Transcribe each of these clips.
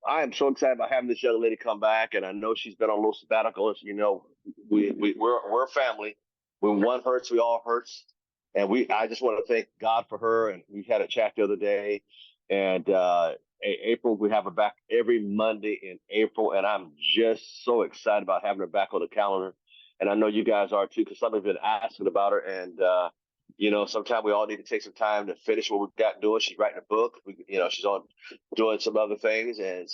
I am so excited about having this young lady come back, and I know she's been on a little sabbatical. As you know, we're a family. When one hurts, we all hurts, and I just want to thank God for her. And we had a chat the other day, and April, we have her back every Monday in April, and I'm just so excited about having her back on the calendar. And I know you guys are too, because somebody's been asking about her, and sometimes we all need to take some time to finish what we've got doing. She's writing a book. She's on doing some other things, and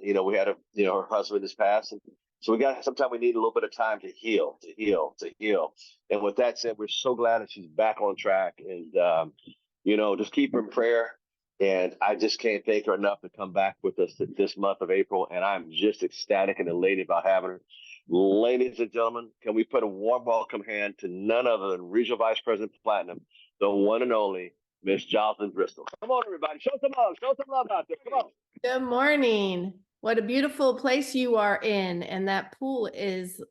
we had her husband this past, and so sometimes we need a little bit of time to heal. And with that said, we're so glad that she's back on track, and just keep her in prayer. And I just can't thank her enough to come back with us this month of April, and I'm just ecstatic and elated about having her. Ladies and gentlemen, can we put a warm welcome hand to none other than Regional Vice President Platinum, the one and only Miss Jocelyn Driskill. Come on, everybody. Show some love out there. Come on. Good morning. What a beautiful place you are in. And that pool is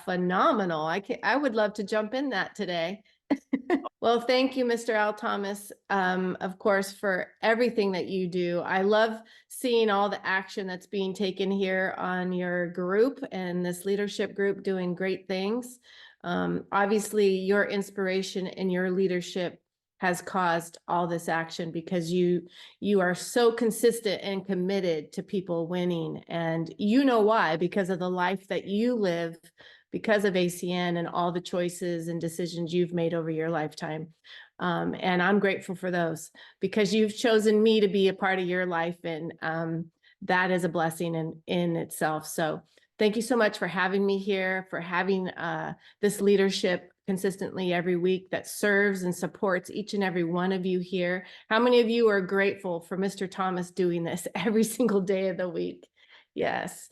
phenomenal. I would love to jump in that today. Well, thank you, Mr. Al Thomas, of course, for everything that you do. I love seeing all the action that's being taken here on your group and this leadership group doing great things. Obviously, your inspiration and your leadership has caused all this action because you are so consistent and committed to people winning. And you know why, because of the life that you live, because of ACN and all the choices and decisions you've made over your lifetime. And I'm grateful for those because you've chosen me to be a part of your life. And that is a blessing in itself. So thank you so much for having me here, for having this leadership consistently every week that serves and supports each and every one of you here. How many of you are grateful for Mr. Thomas doing this every single day of the week? Yes.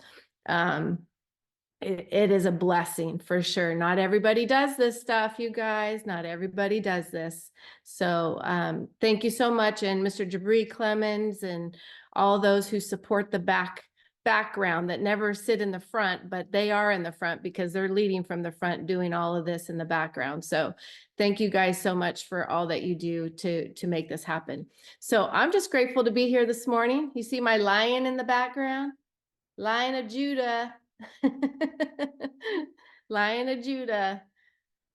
It is a blessing for sure. Not everybody does this stuff, you guys. Not everybody does this. So thank you so much. And Mr. Jabri Clemens and all those who support the background that never sit in the front, but they are in the front because they're leading from the front, doing all of this in the background. So thank you guys so much for all that you do to make this happen. So I'm just grateful to be here this morning. You see my lion in the background? Lion of Judah. Lion of Judah,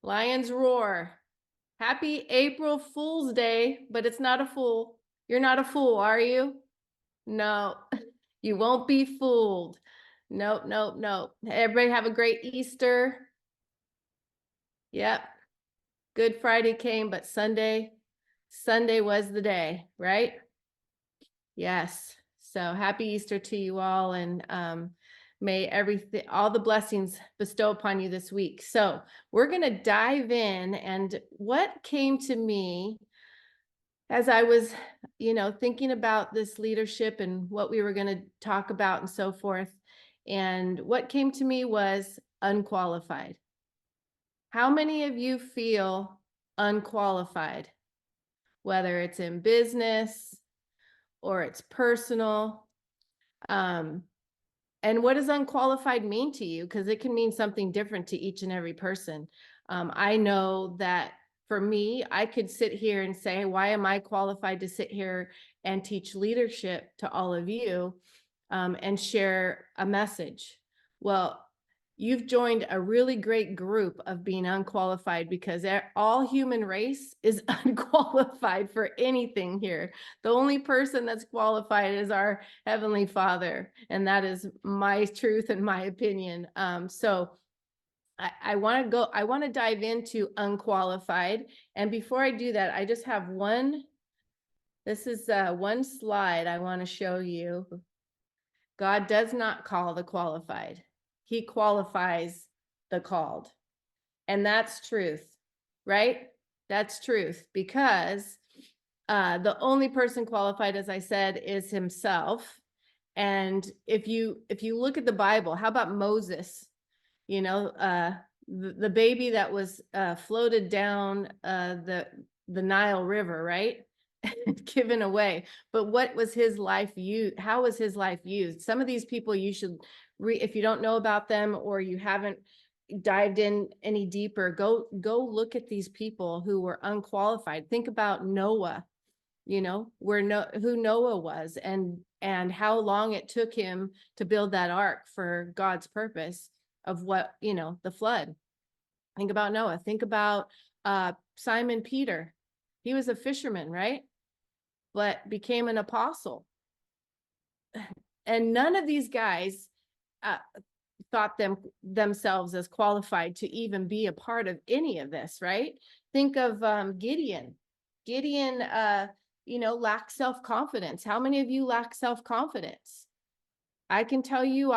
Lion's Roar. Happy April Fool's Day, but it's not a fool. You're not a fool, are you? No, you won't be fooled. Nope, nope, nope. Everybody have a great Easter. Yep. Good Friday came, but Sunday was the day, right? Yes. So happy Easter to you all, and may all the blessings bestow upon you this week. So we're going to dive in, and what came to me as I was, thinking about this leadership and what we were going to talk about and so forth. And what came to me was unqualified. How many of you feel unqualified, whether it's in business or it's personal? And what does unqualified mean to you? Because it can mean something different to each and every person. I know that for me, I could sit here and say, why am I qualified to sit here and teach leadership to all of you and share a message? Well, you've joined a really great group of being unqualified because all human race is unqualified for anything here. The only person that's qualified is our Heavenly Father. And that is my truth and my opinion. So I want to dive into unqualified. And before I do that, I just have this is one slide I want to show you. God does not call the qualified. He qualifies the called. And that's truth, right? That's truth, because the only person qualified, as I said, is himself. And if you look at the Bible, how about Moses? The baby that was floated down the Nile River, right? Given away. But what was his life used? How was his life used? Some of these people you should if you don't know about them or you haven't dived in any deeper, go look at these people who were unqualified. Think about Noah. you know, who Noah was and how long it took him to build that ark for God's purpose of what, you know, the flood. Think about Noah. Think about Simon Peter. He was a fisherman, right? But became an apostle. And none of these guys thought themselves as qualified to even be a part of any of this, right? Think of Gideon. Gideon, you know, lacked self-confidence. How many of you lack self-confidence? I can tell you,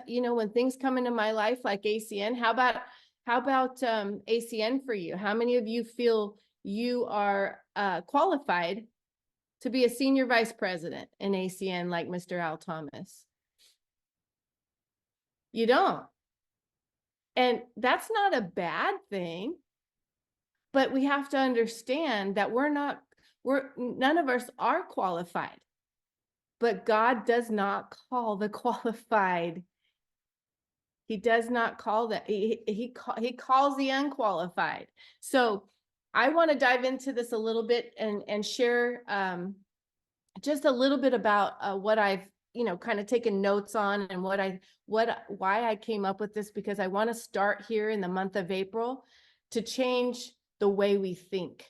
you know, when things come into my life like ACN, how about ACN for you? How many of you feel you are qualified to be a senior vice president in ACN like Mr. Al Thomas? You don't. And that's not a bad thing, but we have to understand that none of us are qualified, but God does not call the qualified. He does not call that. He calls the unqualified. So I want to dive into this a little bit and share just a little bit about what I've, you know, kind of taken notes on and why I came up with this, because I want to start here in the month of April to change the way we think,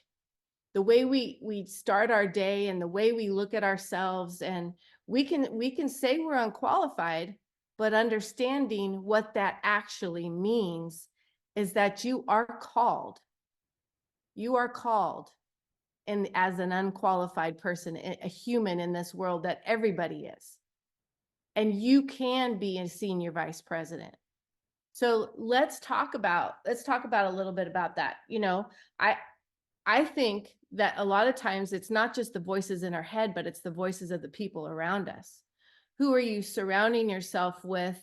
the way we start our day and the way we look at ourselves. And we can say we're unqualified, but understanding what that actually means is that you are called. You are called. And as an unqualified person, a human in this world that everybody is. And you can be a senior vice president. So let's talk about a little bit about that. You know, I think that a lot of times it's not just the voices in our head, but it's the voices of the people around us. Who are you surrounding yourself with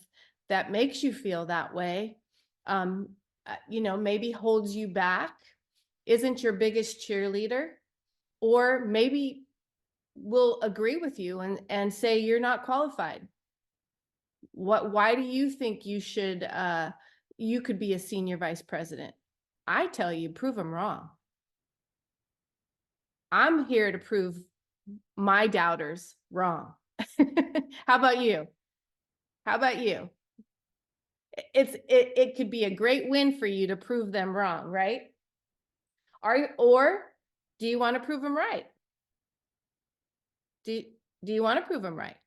that makes you feel that way? You know, maybe holds you back, isn't your biggest cheerleader, or maybe will agree with you and say you're not qualified. Why do you think you could be a senior vice president? I tell you, prove them wrong. I'm here to prove my doubters wrong. How about you? How about you? It could be a great win for you to prove them wrong, right? Or do you want to prove them right? Do you want to prove them right?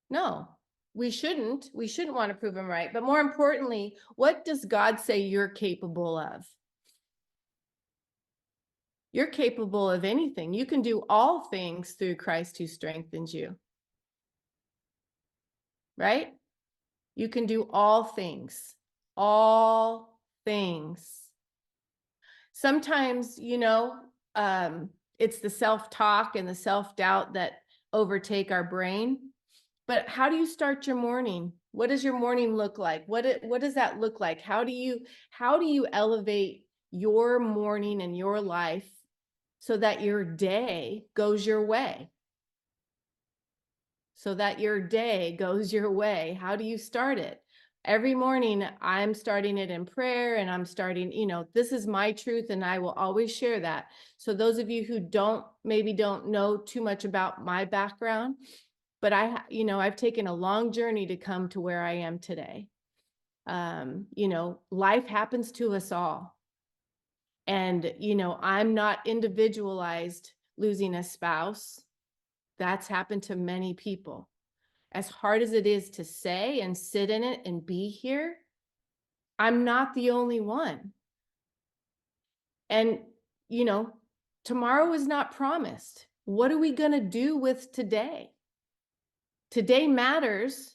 No, we shouldn't. We shouldn't want to prove them right. But more importantly, what does God say you're capable of? You're capable of anything. You can do all things through Christ who strengthens you. Right? You can do all things. All things. Sometimes, you know, it's the self-talk and the self-doubt that overtake our brain. But how do you start your morning? What does your morning look like? What does that look like? How do you elevate your morning and your life so that your day goes your way? So that your day goes your way. How do you start it? Every morning, I'm starting it in prayer, and I'm starting, you know, this is my truth, and I will always share that. So those of you who maybe don't know too much about my background, but you know, I've taken a long journey to come to where I am today. You know, life happens to us all. And, you know, I'm not individualized losing a spouse. That's happened to many people. As hard as it is to say and sit in it and be here, I'm not the only one. And, you know, tomorrow is not promised. What are we going to do with today? Today matters.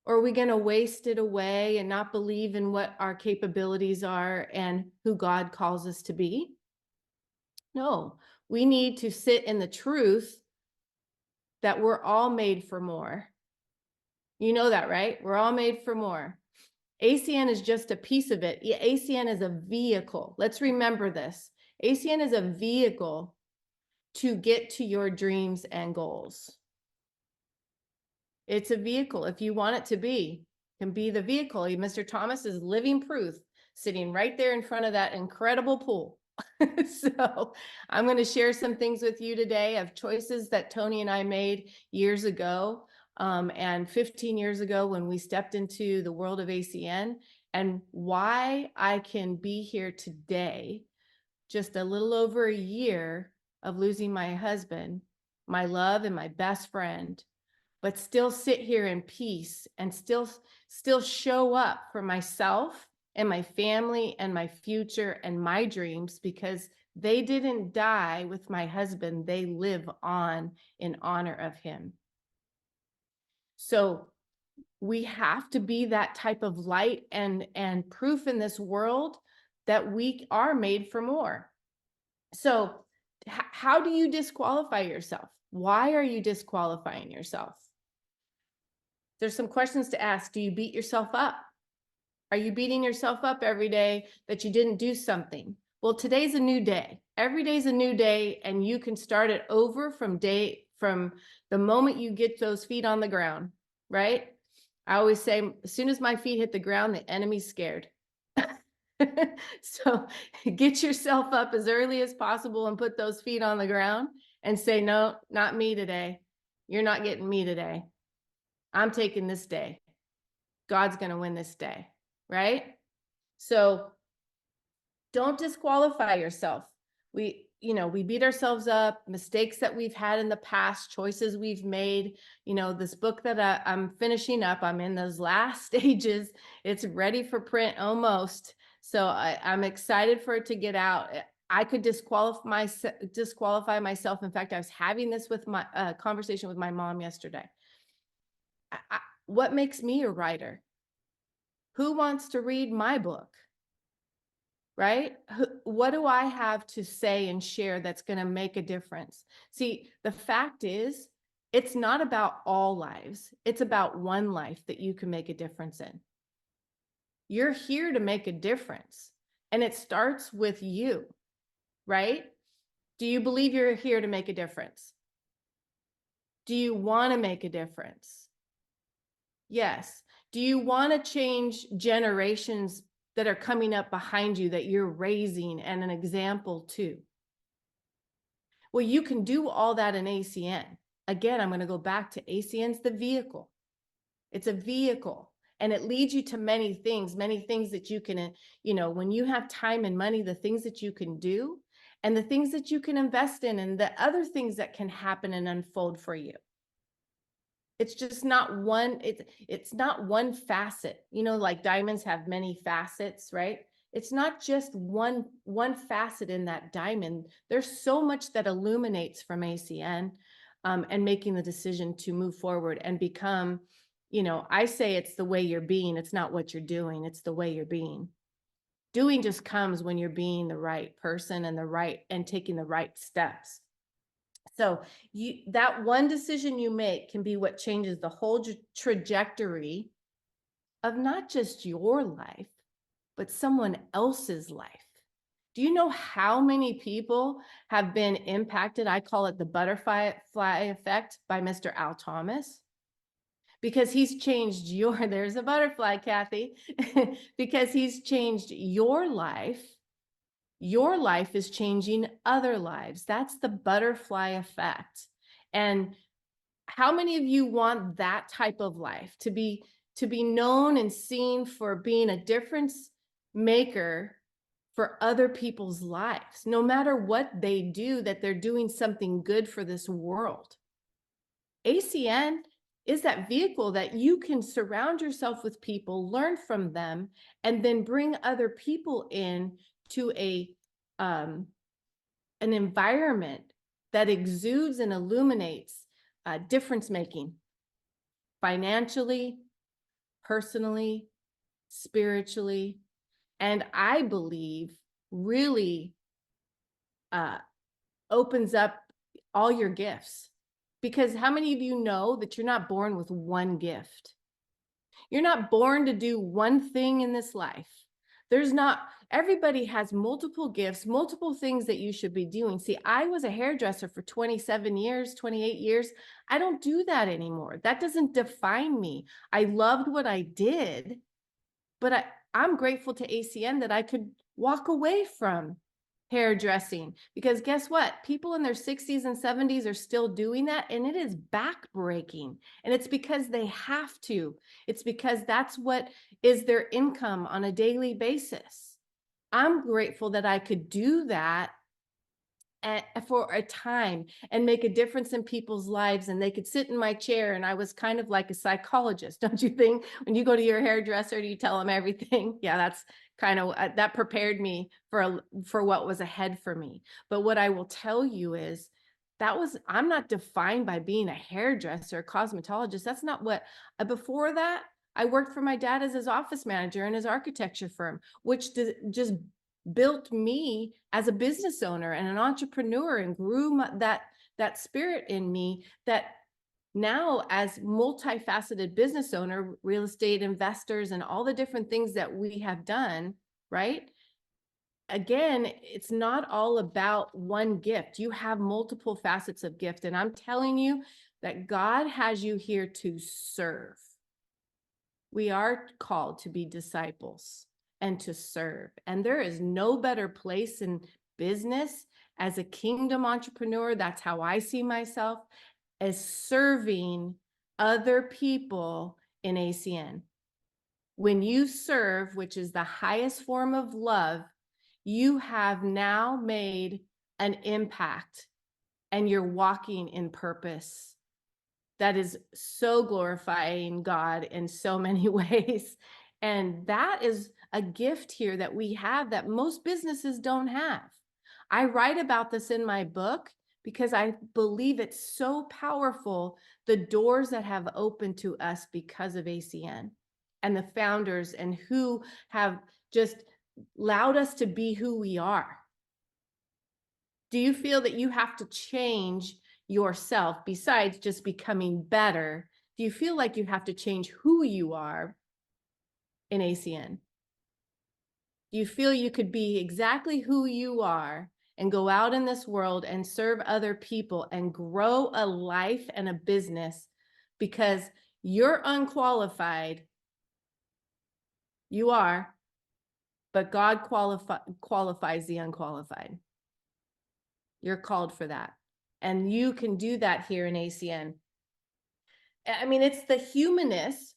Or are we going to waste it away and not believe in what our capabilities are and who God calls us to be? No, we need to sit in the truth that we're all made for more. You know that, right? We're all made for more. ACN is just a piece of it. ACN is a vehicle. Let's remember this. ACN is a vehicle to get to your dreams and goals. It's a vehicle. If you want it to be, can be the vehicle. Mr. Thomas is living proof, sitting right there in front of that incredible pool. So I'm going to share some things with you today of choices that Tony and I made years ago, and 15 years ago when we stepped into the world of ACN, and why I can be here today, just a little over a year of losing my husband, my love, and my best friend, but still sit here in peace and still show up for myself and my family and my future and my dreams, because they didn't die with my husband. They live on in honor of him. So we have to be that type of light and proof in this world that we are made for more. So how do you disqualify yourself? Why are you disqualifying yourself? There's some questions to ask. Do you beat yourself up? Are you beating yourself up every day that you didn't do something? Well, today's a new day. Every day's a new day, and you can start it over from the moment you get those feet on the ground, right? I always say, as soon as my feet hit the ground, the enemy's scared. So get yourself up as early as possible and put those feet on the ground and say, no, not me today. You're not getting me today. I'm taking this day. God's going to win this day, right? So don't disqualify yourself. We beat ourselves up, mistakes that we've had in the past, choices we've made. This book that I'm finishing up, I'm in those last stages. It's ready for print almost. So I'm excited for it to get out. I could disqualify myself. In fact, I was having this with my conversation with my mom yesterday. What makes me a writer? Who wants to read my book? Right? What do I have to say and share that's going to make a difference? See, the fact is, it's not about all lives. It's about one life that you can make a difference in. You're here to make a difference, and it starts with you, right? Do you believe you're here to make a difference? Do you want to make a difference? Yes. Do you want to change generations that are coming up behind you that you're raising and an example to? Well, you can do all that in ACN. Again, I'm going to go back to ACN's the vehicle. It's a vehicle, and it leads you to many things that you can, when you have time and money, the things that you can do and the things that you can invest in and the other things that can happen and unfold for you. It's just not one, it's not one facet, like diamonds have many facets, right? It's not just one facet in that diamond. There's so much that illuminates from ACN, and making the decision to move forward and become, I say it's the way you're being. It's not what you're doing. It's the way you're being. Doing just comes when you're being the right person and taking the right steps. So that one decision you make can be what changes the whole trajectory of not just your life, but someone else's life. Do you know how many people have been impacted? I call it the butterfly effect by Mr. Al Thomas, because he's changed there's a butterfly, Kathy, because he's changed your life. Your life is changing other lives. That's the butterfly effect. And how many of you want that type of life, to be known and seen for being a difference maker for other people's lives, no matter what they do, that they're doing something good for this world? ACN is that vehicle that you can surround yourself with people, learn from them, and then bring other people in to an environment that exudes and illuminates difference making, financially, personally, spiritually, and I believe really opens up all your gifts. Because how many of you know that you're not born with one gift? You're not born to do one thing in this life. Everybody has multiple gifts, multiple things that you should be doing. See, I was a hairdresser for 27 years, 28 years. I don't do that anymore. That doesn't define me. I loved what I did, but I'm grateful to ACN that I could walk away from hairdressing, because guess what? People in their 60s and 70s are still doing that, and it is backbreaking. And it's because they have to. It's because that's what is their income on a daily basis. I'm grateful that I could do that for a time and make a difference in people's lives, and they could sit in my chair, and I was kind of like a psychologist. Don't you think? When you go to your hairdresser, do you tell them everything? Yeah, that's kind of that prepared me for what was ahead for me. But what I will tell you is I'm not defined by being a hairdresser, cosmetologist. That's not what before that I worked for my dad as his office manager in his architecture firm, which just built me as a business owner and an entrepreneur, and grew that spirit in me, that now as multifaceted business owner, real estate investors, and all the different things that we have done, right? Again, it's not all about one gift. You have multiple facets of gift. And I'm telling you that God has you here to serve. We are called to be disciples and to serve. And there is no better place in business as a kingdom entrepreneur. That's how I see myself, as serving other people in ACN. When you serve, which is the highest form of love, you have now made an impact, and you're walking in purpose. That is so glorifying God in so many ways. And that is a gift here that we have that most businesses don't have. I write about this in my book because I believe it's so powerful, the doors that have opened to us because of ACN and the founders, and who have just allowed us to be who we are. Do you feel that you have to change yourself besides just becoming better? Do you feel like you have to change who you are in ACN? Do you feel you could be exactly who you are and go out in this world and serve other people and grow a life and a business because you're unqualified? You are, but God qualifies the unqualified. You're called for that. And you can do that here in ACN. I mean, it's the humanness.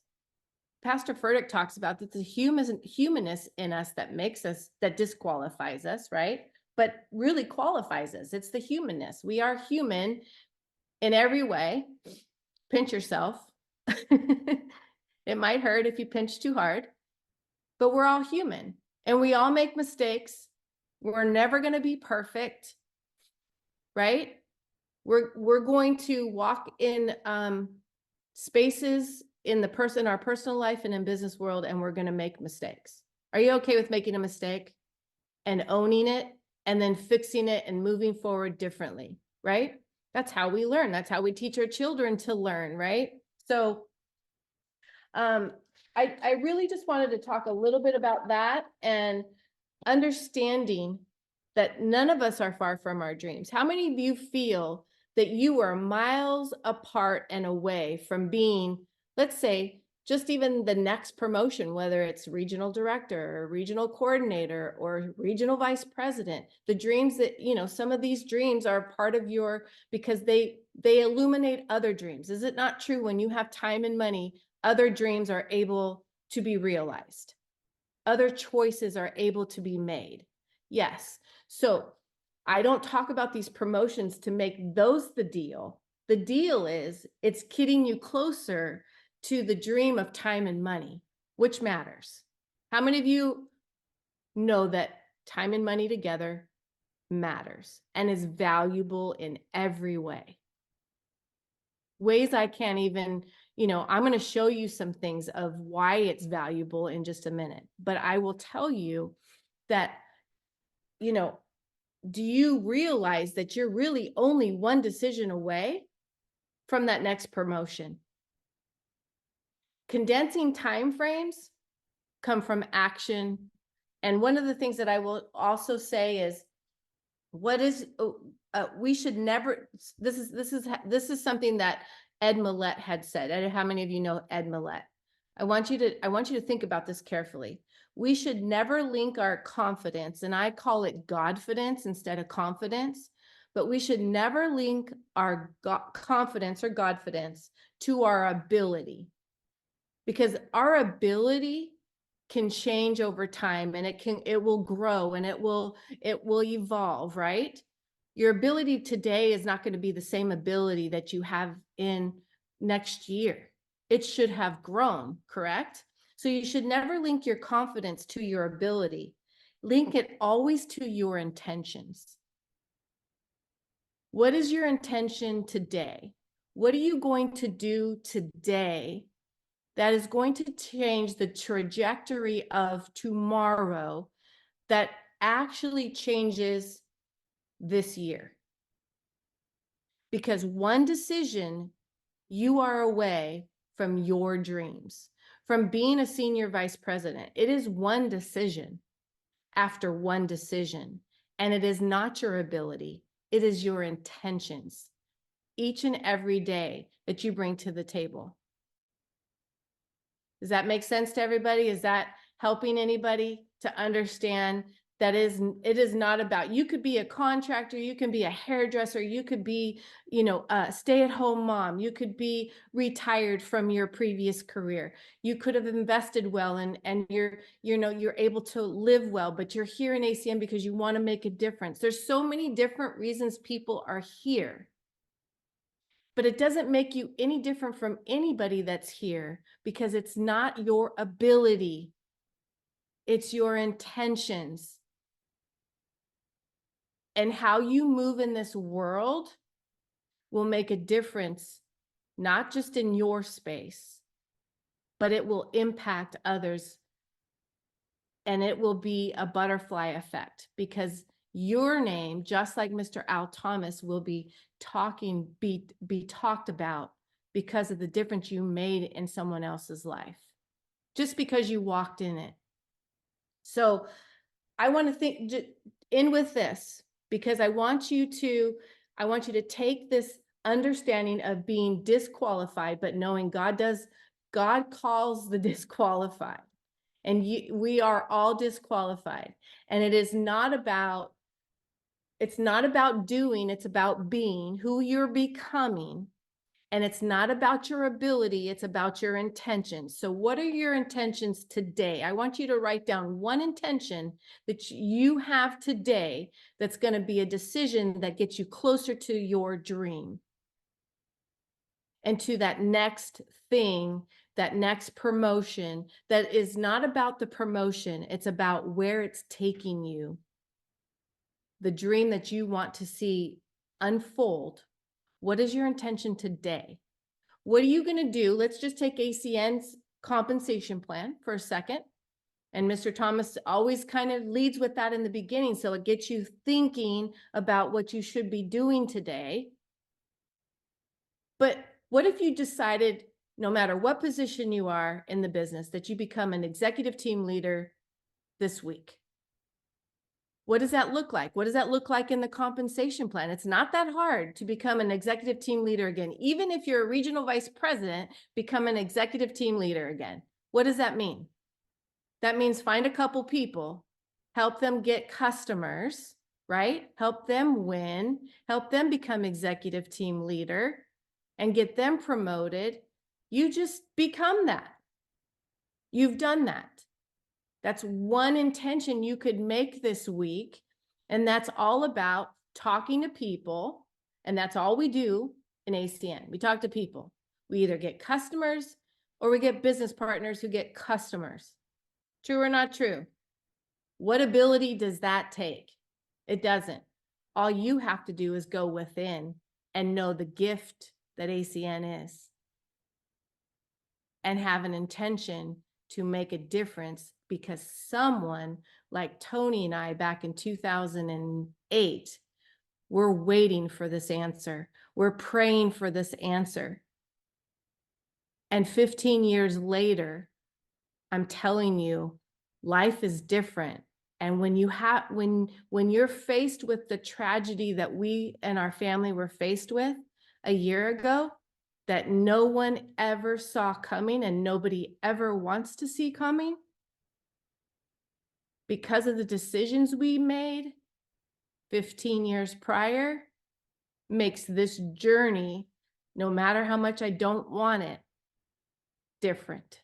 Pastor Furtick talks about that, the humanness in us that makes us, that disqualifies us, right? But really qualifies us. It's the humanness. We are human in every way. Pinch yourself. It might hurt if you pinch too hard, but we're all human and we all make mistakes. We're never going to be perfect, right? We're going to walk in spaces in our personal life and in business world, and we're going to make mistakes. Are you okay with making a mistake and owning it and then fixing it and moving forward differently, right? That's how we learn. That's how we teach our children to learn, right? So I really just wanted to talk a little bit about that, and understanding that none of us are far from our dreams. How many of you feel that you are miles apart and away from being, let's say, just even the next promotion, whether it's regional director or regional coordinator or regional vice president? The dreams that, some of these dreams are part of because they illuminate other dreams. Is it not true when you have time and money, other dreams are able to be realized? Other choices are able to be made. Yes. So I don't talk about these promotions to make those the deal. The deal is it's getting you closer to the dream of time and money, which matters. How many of you know that time and money together matters and is valuable in every way? Ways I can't even, I'm going to show you some things of why it's valuable in just a minute. But I will tell you that, do you realize that you're really only one decision away from that next promotion? Condensing timeframes come from action. And one of the things that I will also say is, we should never, this is something that Ed Millett had said. How many of you know Ed Millett? I want you to think about this carefully. We should never link our confidence, and I call it Godfidence instead of confidence, but we should never link our confidence or Godfidence to our ability, because our ability can change over time, and it will grow, and it will evolve, right? Your ability today is not going to be the same ability that you have in next year. It should have grown, correct? So you should never link your confidence to your ability. Link it always to your intentions. What is your intention today? What are you going to do today that is going to change the trajectory of tomorrow, that actually changes this year? Because one decision, you are away from your dreams, from being a senior vice president. It is one decision after one decision, and it is not your ability. It is your intentions each and every day that you bring to the table. Does that make sense to everybody? Is that helping anybody to understand that it is not about, you could be a contractor, you can be a hairdresser, you could be, a stay-at-home mom, you could be retired from your previous career, you could have invested well, and you're able to live well, but you're here in ACN because you want to make a difference. There's so many different reasons people are here. But it doesn't make you any different from anybody that's here, because it's not your ability. It's your intentions. And how you move in this world will make a difference, not just in your space, but it will impact others. And it will be a butterfly effect, because your name, just like Mr. Al Thomas, will be talked about because of the difference you made in someone else's life, just because you walked in it. So I want to end with this, because I want you to take this understanding of being disqualified, but knowing God calls the disqualified. And we are all disqualified. And it's not about doing, it's about being who you're becoming. And it's not about your ability, it's about your intentions. So what are your intentions today? I want you to write down one intention that you have today that's going to be a decision that gets you closer to your dream and to that next thing, that next promotion. That is not about the promotion, it's about where it's taking you. The dream that you want to see unfold. What is your intention today? What are you going to do? Let's just take ACN's compensation plan for a second. And Mr. Thomas always kind of leads with that in the beginning, so it gets you thinking about what you should be doing today. But what if you decided, no matter what position you are in the business, that you become an executive team leader this week? What does that look like? What does that look like in the compensation plan? It's not that hard to become an executive team leader again. Even if you're a regional vice president, become an executive team leader again. What does that mean? That means find a couple people, help them get customers, right? Help them win, help them become executive team leader, and get them promoted. You just become that. You've done that. That's one intention you could make this week. And that's all about talking to people. And that's all we do in ACN. We talk to people. We either get customers or we get business partners who get customers. True or not true? What ability does that take? It doesn't. All you have to do is go within and know the gift that ACN is, and have an intention to make a difference, because someone like Tony and I back in 2008, we're waiting for this answer. We're praying for this answer. And 15 years later, I'm telling you, life is different. And when you're faced with the tragedy that we and our family were faced with a year ago, that no one ever saw coming and nobody ever wants to see coming, because of the decisions we made 15 years prior, makes this journey, no matter how much I don't want it, different.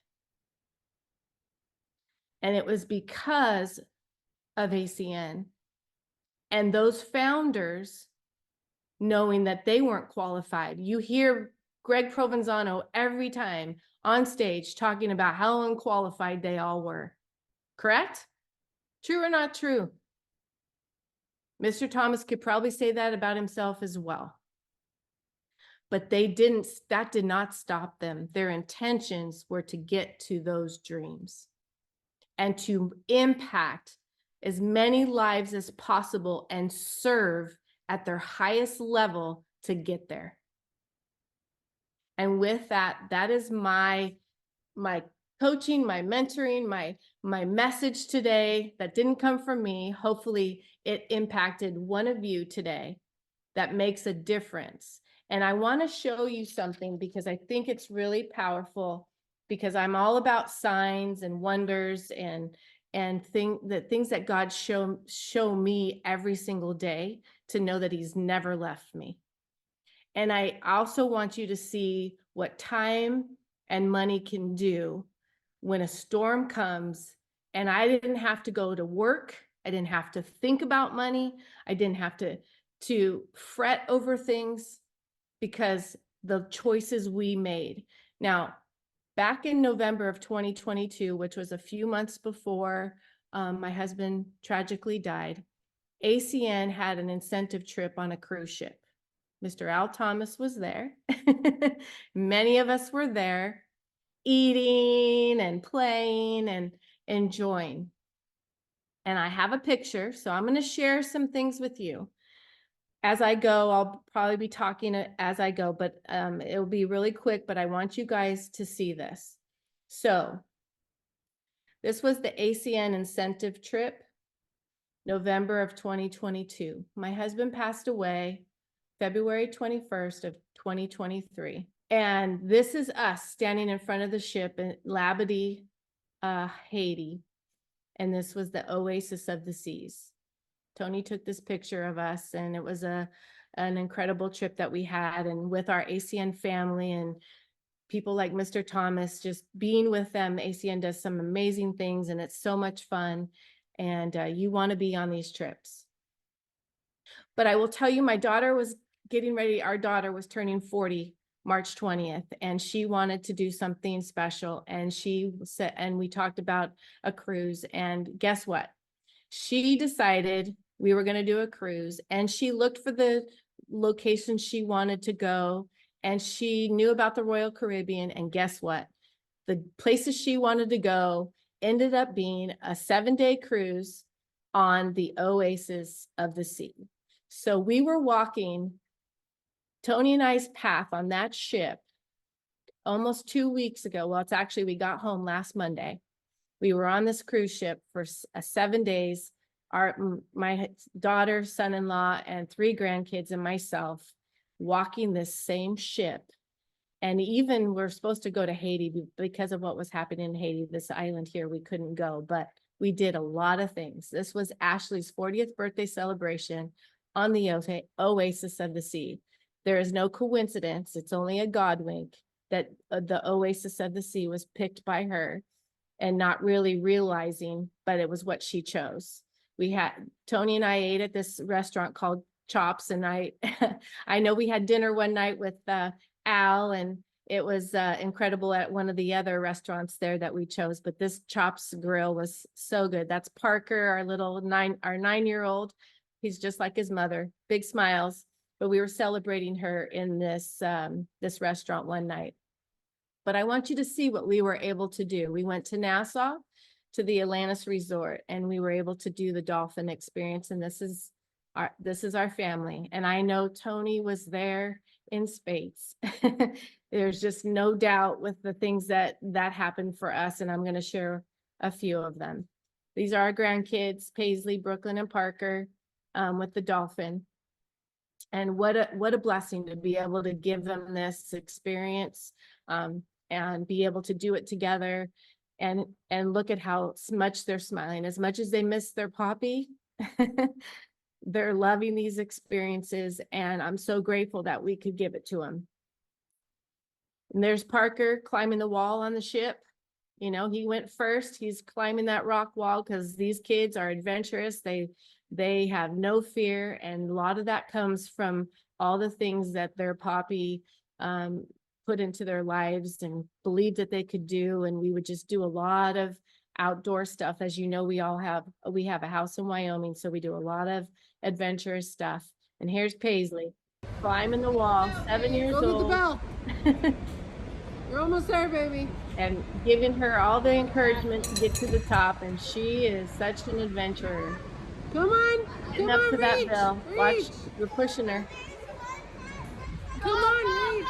And it was because of ACN and those founders knowing that they weren't qualified. You hear Greg Provenzano every time on stage talking about how unqualified they all were. Correct? True or not true? Mr. Thomas could probably say that about himself as well. But they didn't, that did not stop them. Their intentions were to get to those dreams and to impact as many lives as possible and serve at their highest level to get there. And with that, that is my coaching, my mentoring, my message today that didn't come from me. Hopefully it impacted one of you today that makes a difference. And I want to show you something because I think it's really powerful, because I'm all about signs and wonders and things that God show me every single day to know that he's never left me. And I also want you to see what time and money can do when a storm comes and I didn't have to go to work. I didn't have to think about money. I didn't have to fret over things because the choices we made. Now, back in November of 2022, which was a few months before my husband tragically died, ACN had an incentive trip on a cruise ship. Mr. Al Thomas was there. Many of us were there eating and playing and enjoying. And I have a picture, so I'm going to share some things with you. As I go, I'll probably be talking as I go, but it'll be really quick, but I want you guys to see this. So this was the ACN incentive trip, November of 2022. My husband passed away February 21st of 2023. And this is us standing in front of the ship in Labadee, Haiti. And this was the oasis of the seas. Tony took this picture of us, and it was an incredible trip that we had, and with our ACN family and people like Mr. Thomas, just being with them. ACN does some amazing things, and it's so much fun, and you want to be on these trips. But I will tell you, my daughter was getting ready. Our daughter was turning 40 March 20th, and she wanted to do something special, and she said, and we talked about a cruise, and guess what? She decided we were going to do a cruise, and she looked for the location she wanted to go, and she knew about the Royal Caribbean, and guess what? The places she wanted to go ended up being a 7-day cruise on the oasis of the sea. So we were walking Tony and I's path on that ship almost 2 weeks ago. Well, it's actually, we got home last Monday. We were on this cruise ship for 7 days. My daughter, son-in-law, and 3 grandkids and myself walking this same ship. And even we're supposed to go to Haiti because of what was happening in Haiti, this island here, we couldn't go, but we did a lot of things. This was Ashley's 40th birthday celebration on the oasis of the sea. There is no coincidence. It's only a God wink that the oasis of the sea was picked by her, and not really realizing, but it was what she chose. We had, Tony and I ate at this restaurant called Chops, and I know we had dinner one night with Al, and it was incredible at one of the other restaurants there that we chose, but this Chops grill was so good. That's Parker, our 9-year-old. He's just like his mother, big smiles, but we were celebrating her in this restaurant one night. But I want you to see what we were able to do. We went to Nassau, to the Atlantis Resort, and we were able to do the dolphin experience. And this is our family. And I know Tony was there in spades. There's just no doubt with the things that happened for us. And I'm going to share a few of them. These are our grandkids, Paisley, Brooklyn, and Parker, with the dolphin. And what a blessing to be able to give them this experience, and be able to do it together, and look at how much they're smiling. As much as they miss their Poppy, they're loving these experiences, and I'm so grateful that we could give it to them. And there's Parker climbing the wall on the ship. You know, he went first. He's climbing that rock wall because these kids are adventurous. They have no fear, and a lot of that comes from all the things that their Poppy put into their lives and believed that they could do. And we would just do a lot of outdoor stuff. As you know, we have a house in Wyoming, so we do a lot of adventurous stuff. And here's Paisley climbing the wall, 7 years Go old. Get the bell. You're almost there, baby. And giving her all the encouragement to get to the top, and she is such an adventurer. Come on. Getting up to that bell. Watch, you're pushing her. Come on, reach.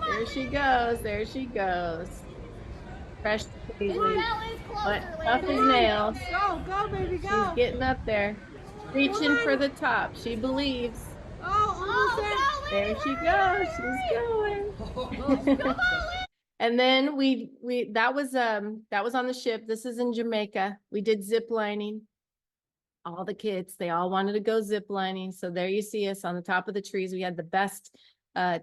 There she goes. There she goes. Fresh Paisley. But tough as nails. Go, baby, go. She's getting up there. Reaching for the top. She believes. Oh, almost there. There she goes. She's going. And then that was on the ship. This is in Jamaica. We did zip lining. All the kids, they all wanted to go zip lining. So there you see us on the top of the trees. We had the best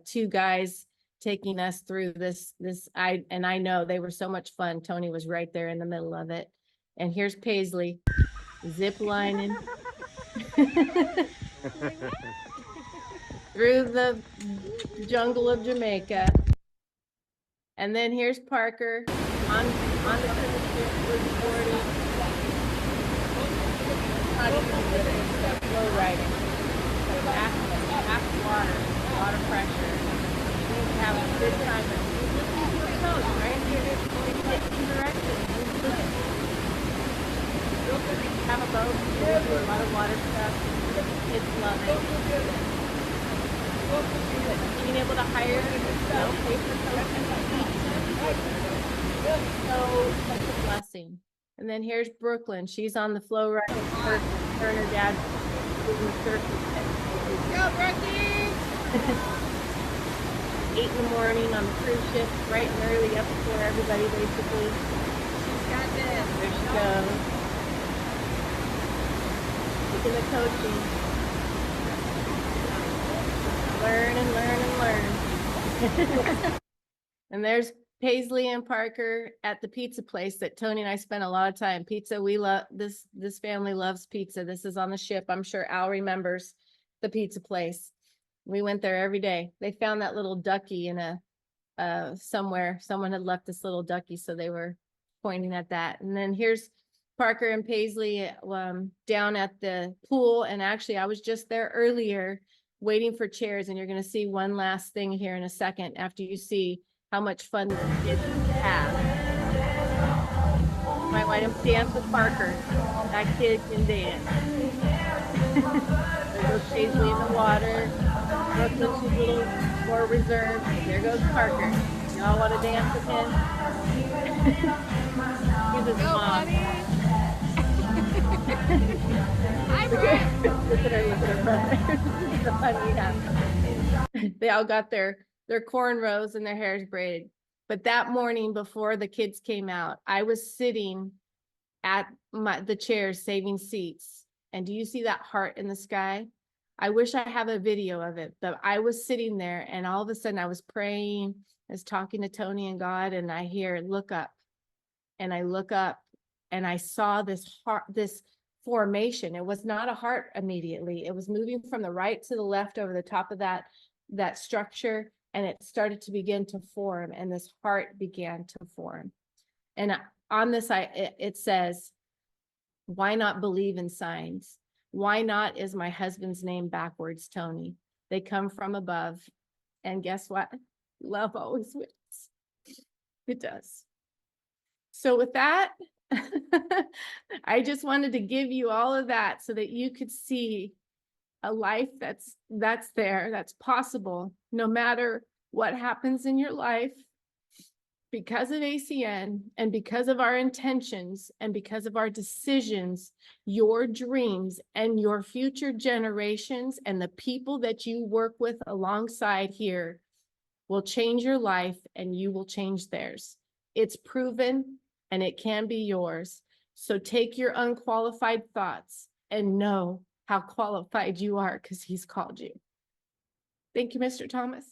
two guys taking us through this. I know they were so much fun. Tony was right there in the middle of it. And here's Paisley zip lining through the jungle of Jamaica. And then here's Parker on the cruise ship recording. Not even living, low riding. Back water pressure. He's having a good time. But he's listening to his coach, right? He's getting directions. He's listening. Have a boat. Do a lot of water stuff. Kids love it. Being able to hire, pay for coaching. So such a blessing. And then here's Brooklyn. She's on the flow ride. Her and her dad doing the surfing. Go, Brookie! 8 in the morning on the cruise ship, bright and early, up before everybody basically. She's got this. There she goes. Taking the coaching. Learn and learn and learn. And there's Paisley and Parker at the pizza place that Tony and I spent a lot of time. Pizza, we love this family loves pizza. This is on the ship. I'm sure Al remembers the pizza place. We went there every day. They found that little ducky in somewhere. Someone had left this little ducky, so they were pointing at that. And then here's Parker and Paisley down at the pool. And actually, I was just there earlier waiting for chairs, and you're going to see one last thing here in a second after you see how much fun the kids have. Might want him to dance with Parker. That kid can dance. There goes Paisley in the water. Brooklyn's a little more reserved. There goes Parker. Y'all want to dance with him? He's his mom. Hi, Brooke. Look at her brother. This is the fun we have. They all got their cornrows and their hair's braided. But that morning before the kids came out, I was sitting at the chairs saving seats. And do you see that heart in the sky? I wish I have a video of it, but I was sitting there and all of a sudden I was praying, I was talking to Tony and God, and I hear, look up. And I look up and I saw this heart, this formation. It was not a heart immediately. It was moving from the right to the left over the top of that structure. And it started to begin to form, and this heart began to form. And on this, it says, why not believe in signs? Why not is my husband's name backwards, Tony? They come from above. And guess what? Love always wins. It does. So with that, I just wanted to give you all of that so that you could see a life that's there, that's possible, no matter what happens in your life. because of ACN and because of our intentions and because of our decisions, your dreams and your future generations and the people that you work with alongside here will change your life and you will change theirs. It's proven and it can be yours. So take your unqualified thoughts and know how qualified you are because he's called you. Thank you, Mr. Thomas.